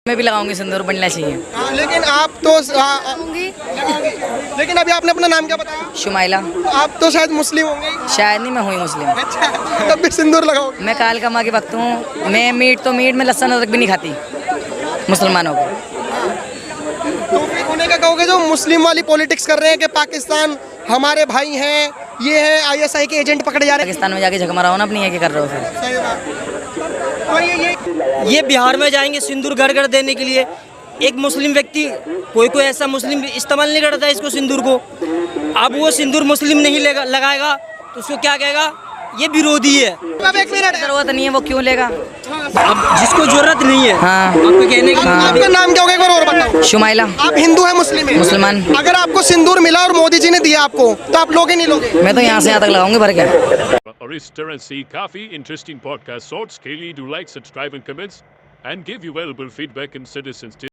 मैं भी लगाऊंगी, सिंदूर बनना चाहिए। लेकिन आप तो लेकिन अभी आपने अपना नाम क्या बताया? शुमाइला। आप तो शायद मुस्लिम होंगे। शायद नहीं, मैं हुई मुस्लिम। अच्छा, तब भी सिंदूर लगाओगे? मैं काल का माँ के भक्त हूँ। मैं मीट में लहसुन अदरक भी नहीं खाती मुसलमानों को। तो फिर उन्हें क्या कहोगे जो मुस्लिम वाली पॉलिटिक्स कर रहे हैं कि पाकिस्तान हमारे भाई हैं, ये है आईएसआई के एजेंट पकड़े जा रहे हैं? पाकिस्तान में जाके झक मारा हो ना, अपनी ये क्या कर रहे हो फिर? सही बात। तो ये बिहार में जाएंगे सिंदूर घर घर देने के लिए। एक मुस्लिम व्यक्ति, कोई ऐसा मुस्लिम इस्तेमाल नहीं करता इसको सिंदूर को। अब वो सिंदूर मुस्लिम नहीं लगाएगा तो उसको क्या कहेगा? ये विरोधी है। अब एक मिनट, जरूरत नहीं है, वो क्यों लेगा? अब जिसको जरूरत नहीं है, हाँ। आपको कहने की आपका नाम क्या होगा एक बार और बताओ? शुमाइला। आप हिंदू है मुस्लिम है? मुसलमान। अगर आपको सिंदूर मिला और मोदी जी ने दिया आपको, तो आप लोगे नहीं लोगे? मैं तो यहाँ से यहाँ तक लगाऊंगी भर के। और इस तरह से काफी इंटरेस्टिंग पॉडकास्ट शॉर्ट्स के लिए do like, subscribe and comments and give you valuable feedback and suggestions.